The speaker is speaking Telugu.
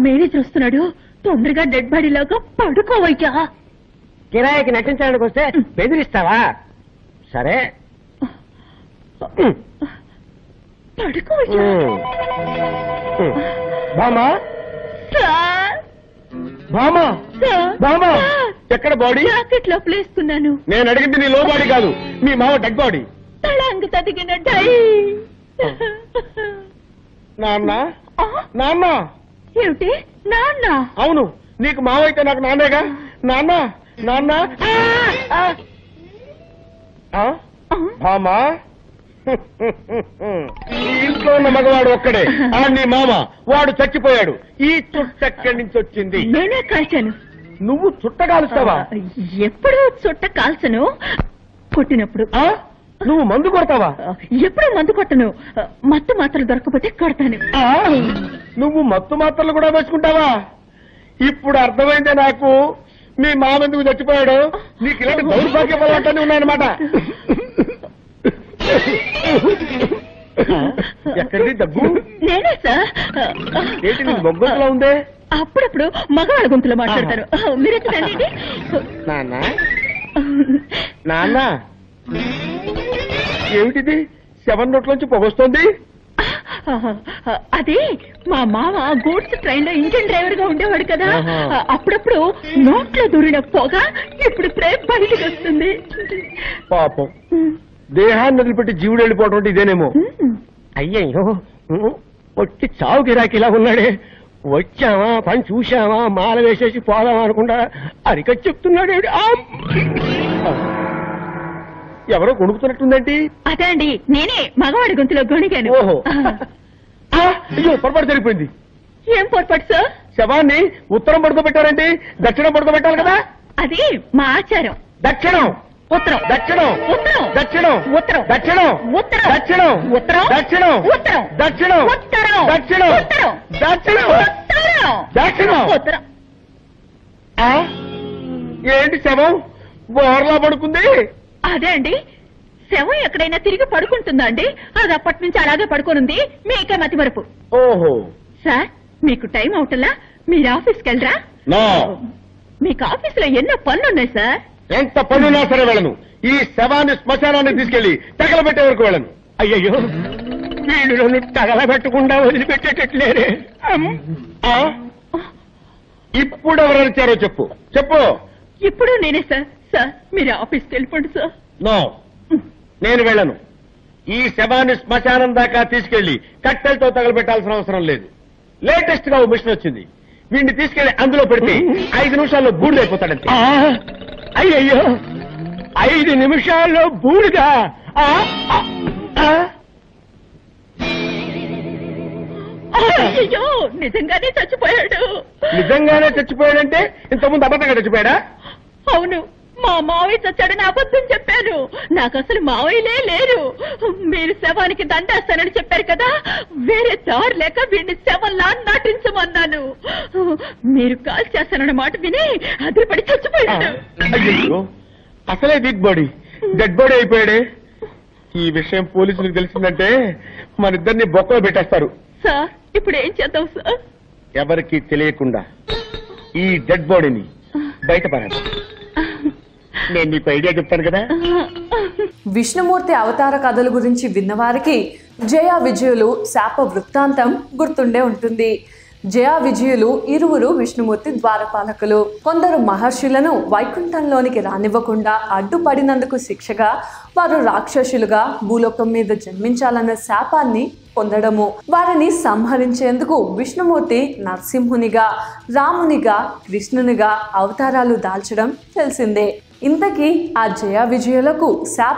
మేనేజర్ వస్తున్నాడు, తొందరగా డెడ్ బాడీ లాగా పడుకోవయ్యా. కిరాయికి నటించడానికి వస్తే బెదిరిస్తావా? సరే పడుకోవయ్యా. బామా బామా బామా, ఎక్కడ బాడీ? జాకెట్ లోపల వేసుకున్నాను. నేను అడిగింది నీ లో బాడీ కాదు, మీ మామ డెడ్ బాడీ. తళంగు తదిగిన డై. నాన్న నాన్న. ఏమిటి నాన్న? అవును, నీకు మావ అయితే నాకు నాన్నేగా. నాన్న నాన్న. బామా, ఈ ఇంట్లో ఉన్న మగవాడు ఒక్కడే, నీ మామ. వాడు చచ్చిపోయాడు. ఈ చుట్ట ఎక్కడి నుంచి వచ్చింది? నేనే కాల్చాను. నువ్వు చుట్ట కాలుస్తావా? ఎప్పుడు చుట్ట కాల్చను, కొట్టినప్పుడు. నువ్వు మందు కొడతావా? ఎప్పుడు మందు కొట్టను, మత్తు మాత్రలు దొరకపోతే కొడతాను. నువ్వు మత్తు మాత్రలు కూడా వేసుకుంటావా? ఇప్పుడు అర్థమైందే నాకు మీ మామ ఎందుకు చచ్చిపోయాడు. నీకు ఇలాంటి దౌర్భాగ్య పదార్థాన్ని ఉన్నాయన్నమాట. ఎక్కడి దగ్గు? నేనే సార్. ఏంటి నీకు బొగ్గలా ఉందే? అప్పుడప్పుడు మగవాళ్ళ గొంతులో మాట్లాడతారు. మీరెందుకండి? నాన్న నాన్న, ఏమిటిది? 7 నోట్లోంచి పొగొస్తోంది. అది మా మామ గూడ్స్ ట్రైన్ లో ఇంజిన్ డ్రైవర్ గా ఉండేవాడు కదా, అప్పుడప్పుడు నోట్లో దూరిన పొగ ఇప్పుడిప్పుడే బయటకు వస్తుంది. పాపం, దేహాన్ని వదిలిపెట్టి జీవుడు వెళ్ళిపోవడం అంటే ఇదేనేమో. అయ్యయ్యో, వచ్చి చావు గిరాకి ఇలా ఉన్నాడే. వచ్చావా, పని చూశావా, మాల వేసేసి పోదామా అనుకుంటా అరికట్ చెప్తున్నాడు. ఎవరో కొనుక్కుతున్నట్టుందేంటి? అదే అండి, నేనే మగవాడి గొంతులో గొణిగాను. ఓహో, అయ్యో పొరపాటు జరిగిపోయింది. ఏం పొరపాటు సార్? శవాన్ని ఉత్తరం పడుకోబెట్టారండి, దక్షిణం పడుకోబెట్టాలి కదా. అది మా ఆచారం. దక్షిణం ఉత్తరం, దక్షిణం ఉత్తరం, దక్షిణం ఉత్తరం, దక్షిణం ఉత్తరం, దక్షిణం ఉత్తరం, దక్షిణం ఉత్తరం, దక్షిణం ఉత్తరం, దక్షిణం ఉత్తరం, దక్షిణం ఉత్తరం, దక్షిణం. ఉత్తరం. ఏంటి శవం బోర్లా పడుకుంది? అదే అండి, శవం ఎక్కడైనా తిరిగి పడుకుంటుందా అండి? అది అప్పటి నుంచి అలాగే పడుకోనుంది. మీకే మతి మరపు. ఓహో. సార్, మీకు టైం అవుటలా, మీరు ఆఫీస్కి వెళ్ళరా? మీకు ఆఫీసులో ఎన్నో పనులున్నాయి సార్. ఎంత పనున్నా సరే వెళ్ళను. ఈ శవాన్ని శ్మశానాన్ని తీసుకెళ్లి తగలబెట్టే వరకు వెళ్ళను. అయ్యయ్యో, నేను నన్ను తగలబెట్టకుండా వదిలిపెట్టేటట్లేరే. ఇప్పుడు ఎవరు వచ్చారో చెప్పు చెప్పు. ఇప్పుడు నేనే సార్. సార్, మీరు ఆఫీస్కి వెళ్ళిపోండి సార్. నో, నేను వెళ్ళను. ఈ శవాన్ని శ్మశానం దాకా తీసుకెళ్లి కట్టెలతో తగలబెట్టాల్సిన అవసరం లేదు. లేటెస్ట్ గా ఓ మిషన్ వచ్చింది. వీడిని తీసుకెళ్లి అందులో పెడితే 5 నిమిషాల్లో బూడిదైపోతాడంతే. అయ్యయ్యో, 5 నిమిషాల్లో బూడిదా? అయ్యో, నిజంగానే చచ్చిపోయాడు. నిజంగానే చచ్చిపోయాడంటే ఇంతకుముందు అబద్ధంగా చచ్చిపోయాడా? అవును, మా మావయ్య చచ్చాడని అబద్ధం చెప్పాను. నాకు అసలు మావయ్యలే లేరు. మీరు శవానికి దండేస్తానని చెప్పారు కదా, వేరే దారి లేక వీడిని శవంలా నటించమన్నాను. మీరు కాల్ చేస్తానన్న మాట విని అదిపడి చచ్చిపోయాడు. అయ్యో, అసలే వీక్ బాడీ, డెడ్ బాడీ అయిపోయాడే. ఈ విషయం పోలీసులకు తెలిసిందంటే మనిద్దరిని బొక్కలో పెట్టేస్తారు. సార్, ఇప్పుడు ఏం చేద్దాం సార్? ఎవరికి తెలియకుండా ఈ డెడ్ బాడీని బయటపడాలి. నేను నీకు ఐడియా చెప్తాను కదా. విష్ణుమూర్తి అవతార కథల గురించి విన్నవారికి జయ విజయులు శాప వృత్తాంతం గుర్తుండే ఉంటుంది. జయ విజయులు ఇరువురు విష్ణుమూర్తి ద్వారపాలకులు. కొందరు మహర్షులను వైకుంఠంలోనికి రానివ్వకుండా అడ్డుపడినందుకు శిక్షగా వారు రాక్షసులుగా భూలోకం మీద జన్మించాలన్న శాపాన్ని పొందడము. వారిని సంహరించేందుకు విష్ణుమూర్తి నరసింహునిగా, రామునిగా, కృష్ణునిగా అవతారాలు దాల్చడం తెలిసిందే. ఇంతకీ ఆ జయ విజయులకు శాప